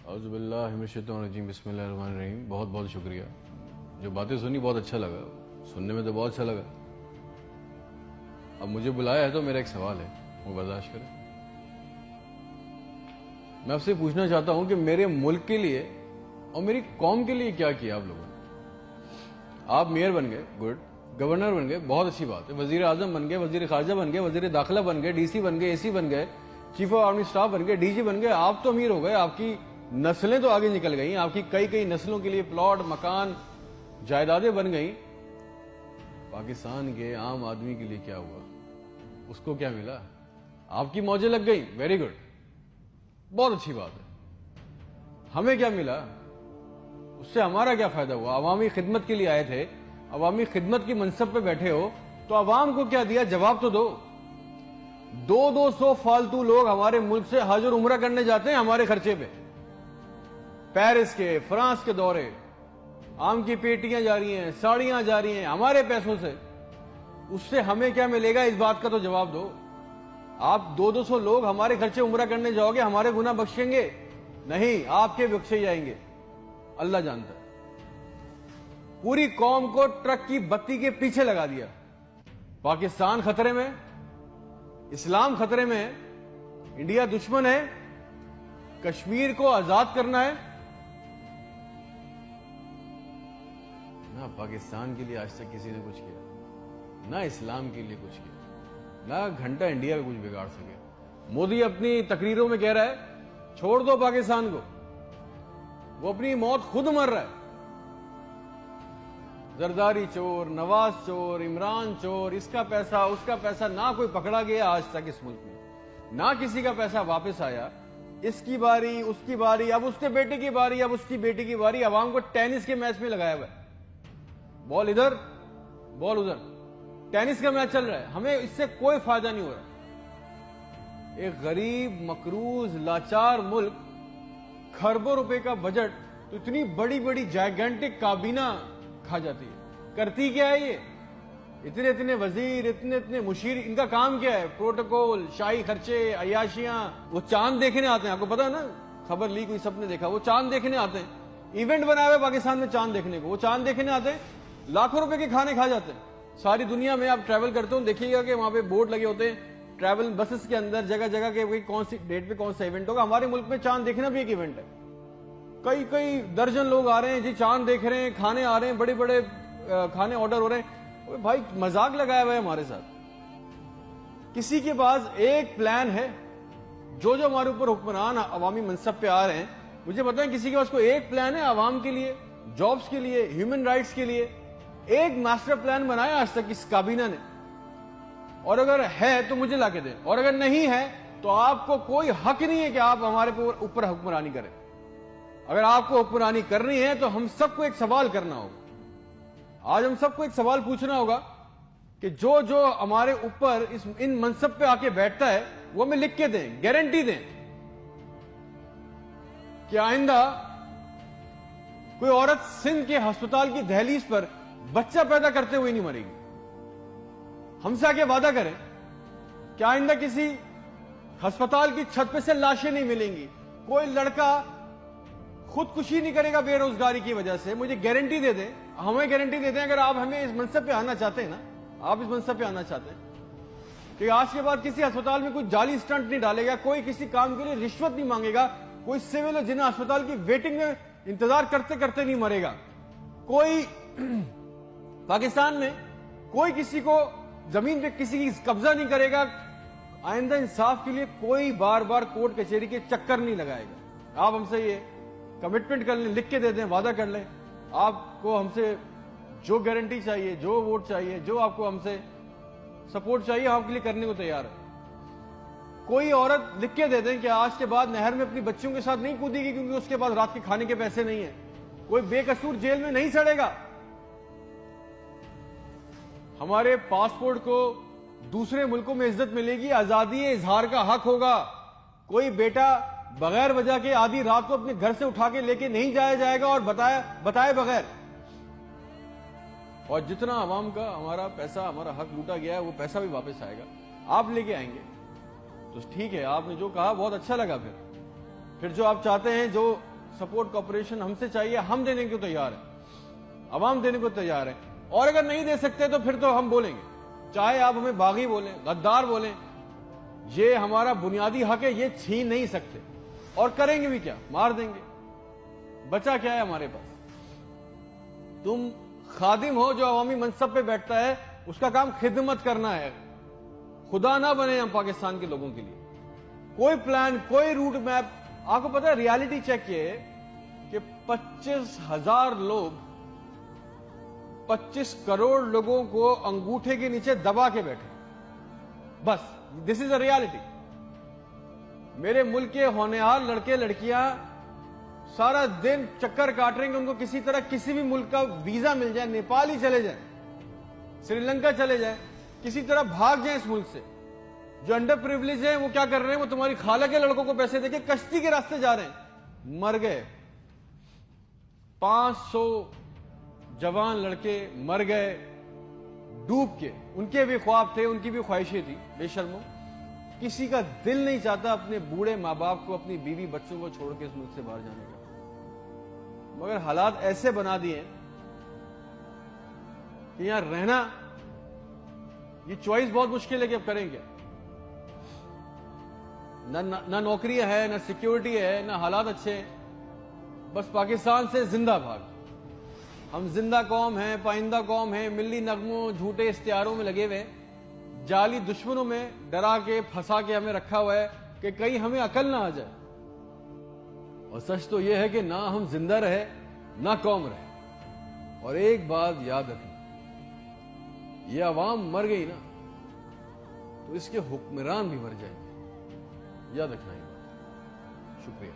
اعوذ باللہ من الشیطان الرجیم، بسم اللہ الرحمن الرحیم۔ بہت بہت شکریہ، جو باتیں سنی بہت اچھا لگا، سننے میں تو بہت اچھا لگا۔ اب مجھے بلایا ہے تو میرا ایک سوال ہے، وہ برداشت کریں۔ میں آپ سے پوچھنا چاہتا ہوں کہ میرے ملک کے لیے اور میری قوم کے لیے کیا کیا آپ لوگوں نے؟ آپ میئر بن گئے، گڈ، گورنر بن گئے، بہت اچھی بات ہے، وزیر اعظم بن گئے، وزیر خارجہ بن گئے، وزیر داخلہ بن گئے، ڈی سی بن گئے، اے سی بن گئے، چیف آف آرمی اسٹاف بن گئے، ڈی جی بن گئے۔ آپ تو امیر ہو گئے، آپ کی نسلیں تو آگے نکل گئیں، آپ کی کئی نسلوں کے لیے پلاٹ، مکان، جائیدادیں بن گئیں۔ پاکستان کے عام آدمی کے لیے کیا ہوا؟ اس کو کیا ملا؟ آپ کی موجیں لگ گئیں، ویری گڈ، بہت اچھی بات ہے۔ ہمیں کیا ملا؟ اس سے ہمارا کیا فائدہ ہوا؟ عوامی خدمت کے لیے آئے تھے، عوامی خدمت کی منصب پہ بیٹھے ہو تو عوام کو کیا دیا؟ جواب تو دو۔ 200 فالتو لوگ ہمارے ملک سے حج اور عمرہ کرنے جاتے ہیں ہمارے خرچے پہ، پیرس کے، فرانس کے دورے، آم کی پیٹیاں جا رہی ہیں، ساڑیاں جا رہی ہیں ہمارے پیسوں سے۔ اس سے ہمیں کیا ملے گا؟ اس بات کا تو جواب دو۔ آپ 200 لوگ ہمارے خرچے عمرہ کرنے جاؤ گے، ہمارے گناہ بخشیں گے؟ نہیں، آپ کے بخشے جائیں گے، اللہ جانتا ہے۔ پوری قوم کو ٹرک کی بتی کے پیچھے لگا دیا۔ پاکستان خطرے میں، اسلام خطرے میں ہے، انڈیا دشمن ہے، کشمیر کو آزاد کرنا ہے۔ نہ پاکستان کے لیے آج تک کسی نے کچھ کیا، نہ اسلام کے لیے کچھ کیا، نہ گھنٹہ انڈیا میں کچھ بگاڑ سکے۔ مودی اپنی تقریروں میں کہہ رہا ہے چھوڑ دو پاکستان کو، وہ اپنی موت خود مر رہا ہے۔ زرداری چور، نواز چور، عمران چور، اس کا پیسہ نہ کوئی پکڑا گیا آج تک اس ملک میں، نہ کسی کا پیسہ واپس آیا۔ اس کی باری، اس کی باری، اب اس کے بیٹے کی باری، اب اس کی بیٹی کی باری۔ عوام کو ٹینس کے میچ میں لگایا ہوا ہے، بال ادھر بال ادھر، ٹینس کا میچ چل رہا ہے، ہمیں اس سے کوئی فائدہ نہیں ہو رہا۔ ایک غریب، مقروض، لاچار ملک، کھربوں روپے کا بجٹ، تو اتنی بڑی بڑی جائگنٹک کابینہ کھا جاتی ہے۔ کرتی کیا ہے یہ؟ اتنے وزیر، اتنے مشیر، ان کا کام کیا ہے؟ پروٹوکول، شاہی خرچے، عیاشیاں۔ وہ چاند دیکھنے آتے ہیں، آپ کو پتا ہے نا، خبر لی کوئی، سب نے دیکھا، وہ چاند دیکھنے آتے ہیں، ایونٹ بنایا ہوا ہے پاکستان میں چاند دیکھنے کو، وہ چاند دیکھنے آتے ہیں، لاکھوں روپے کے کھانے کھا جاتے ہیں۔ ساری دنیا میں آپ ٹریول کرتے ہو، دیکھیے گا کہ وہاں پہ بورڈ لگے ہوتے ہیں ٹریول بسز کے اندر، جگہ جگہ کے کون سی ڈیٹ پہ کون سا ایونٹ ہوگا۔ ہمارے ملک میں چاند دیکھنا بھی ایک ایونٹ ہے، کئی درجن لوگ آ رہے ہیں جی، چاند دیکھ رہے ہیں، کھانے آ رہے ہیں، بڑے بڑے کھانے آرڈر ہو رہے ہیں۔ بھائی مذاق لگایا ہوا ہے ہمارے ساتھ۔ کسی کے پاس ایک پلان ہے، جو ہمارے اوپر حکمران عوامی منصب پہ آ رہے ہیں، مجھے پتا ہے کسی کے پاس کوئی ایک پلان ہے عوام کے لیے، جابز کے لیے، ہیومن رائٹس کے لیے؟ ایک ماسٹر پلان بنایا آج تک اس کابینہ نے؟ اور اگر ہے تو مجھے لا کے دیں، اور اگر نہیں ہے تو آپ کو کوئی حق نہیں ہے کہ آپ ہمارے اوپر حکمرانی کریں۔ اگر آپ کو حکمرانی کرنی ہے تو ہم سب کو ایک سوال کرنا ہوگا، آج ہم سب کو ایک سوال پوچھنا ہوگا کہ جو ہمارے اوپر ان منصب پہ آ کے بیٹھتا ہے وہ ہمیں لکھ کے دیں، گارنٹی دیں کہ آئندہ کوئی عورت سندھ کے ہسپتال کی دہلیز پر بچہ پیدا کرتے ہوئے نہیں مرے گی۔ ہم سے آگے وعدہ کریں کہ آئندہ کسی ہسپتال کی چھت پہ سے لاشیں نہیں ملیں گی، کوئی لڑکا خودکشی نہیں کرے گا بے روزگاری کی وجہ سے۔ مجھے گارنٹی دے دیں، ہمیں گارنٹی دے دیں، اگر آپ ہمیں اس منصب پہ آنا چاہتے ہیں نا، آپ اس منصب پہ آنا چاہتے ہیں کہ آج کے بعد کسی ہسپتال میں کوئی جعلی سٹنٹ نہیں ڈالے گا، کوئی کسی کام کے لیے رشوت نہیں مانگے گا، کوئی سول اور جنہ ہسپتال کی ویٹنگ میں انتظار کرتے کرتے نہیں مرے گا، کوئی پاکستان میں کوئی کسی کو زمین پہ کسی کی قبضہ نہیں کرے گا، آئندہ انصاف کے لیے کوئی بار بار کورٹ کچہری کے چکر نہیں لگائے گا۔ آپ ہم سے یہ کمٹمنٹ کر لیں، لکھ کے دے دیں، وعدہ کر لیں، آپ کو ہم سے جو گارنٹی چاہیے، جو ووٹ چاہیے، جو آپ کو ہم سے سپورٹ چاہیے، ہم آپ کے لیے کرنے کو تیار ہے۔ کوئی عورت لکھ کے دے دیں کہ آج کے بعد نہر میں اپنی بچیوں کے ساتھ نہیں کودے گی کیونکہ اس کے بعد رات کے کھانے کے پیسے نہیں ہیں، کوئی بے قصور جیل میں نہیں سڑے گا۔ ہمارے پاسپورٹ کو دوسرے ملکوں میں عزت ملے گی، آزادی اظہار کا حق ہوگا، کوئی بیٹا بغیر وجہ کے آدھی رات کو اپنے گھر سے اٹھا کے لے کے نہیں جایا جائے گا اور بتائے بغیر۔ اور جتنا عوام کا ہمارا پیسہ، ہمارا حق لوٹا گیا ہے، وہ پیسہ بھی واپس آئے گا، آپ لے کے آئیں گے تو ٹھیک ہے۔ آپ نے جو کہا بہت اچھا لگا، پھر جو آپ چاہتے ہیں، جو سپورٹ کوپریشن ہم سے چاہیے, ہم دینے کو تیار ہیں, عوام دینے کو تیار ہے. اور اگر نہیں دے سکتے تو پھر تو ہم بولیں گے, چاہے آپ ہمیں باغی بولیں, غدار بولیں, یہ ہمارا بنیادی حق ہے, یہ چھین نہیں سکتے. اور کریں گے بھی کیا, مار دیں گے. بچا کیا ہے ہمارے پاس؟ تم خادم ہو جو عوامی منصب پہ بیٹھتا ہے, اس کا کام خدمت کرنا ہے. خدا نہ بنے ہم پاکستان کے لوگوں کے لیے. کوئی پلان, کوئی روٹ میپ. آپ کو پتا ہے ریالٹی چیک یہ ہے کہ 25,000 لوگ 25 کروڑ لوگوں کو انگوٹھے کے نیچے دبا کے بیٹھے. بس دس از اے ریالٹی. میرے ملک کے ہونہار لڑکے لڑکیاں سارا دن چکر کاٹ رہے ہیں کہ ان کو کسی طرح کسی بھی ملک کا ویزا مل جائے, نیپال ہی چلے جائیں, سری لنکا چلے جائیں, کسی طرح بھاگ جائیں اس ملک سے. جو انڈر پریویلیج ہیں وہ کیا کر رہے ہیں, وہ تمہاری خالہ کے لڑکوں کو پیسے دے کے کشتی کے راستے جا رہے ہیں. مر گئے 500 جوان لڑکے, مر گئے ڈوب کے. ان کے بھی خواب تھے, ان کی بھی خواہشیں تھی. بے شرمو, کسی کا دل نہیں چاہتا اپنے بوڑھے ماں باپ کو, اپنی بیوی بچوں کو چھوڑ کے اس ملک سے باہر جانے کا. مگر حالات ایسے بنا دیے کہ یہاں رہنا, یہ چوائس بہت مشکل ہے کہ اب کریں گے. نہ نوکری ہے, نہ سیکیورٹی ہے, نہ حالات اچھے ہیں. بس پاکستان سے زندہ بھاگ. ہم زندہ قوم ہیں, پائندہ قوم ہیں, ملی نغموں جھوٹے اشتہاروں میں لگے ہوئے, جعلی دشمنوں میں ڈرا کے پھنسا کے ہمیں رکھا ہوا ہے کہ کہیں ہمیں عقل نہ آ جائے. اور سچ تو یہ ہے کہ نہ ہم زندہ رہے نہ قوم رہے. اور ایک بات یاد رکھیں, یہ عوام مر گئی نا تو اس کے حکمران بھی مر جائیں گے. یاد رکھنا یہ بات. شکریہ.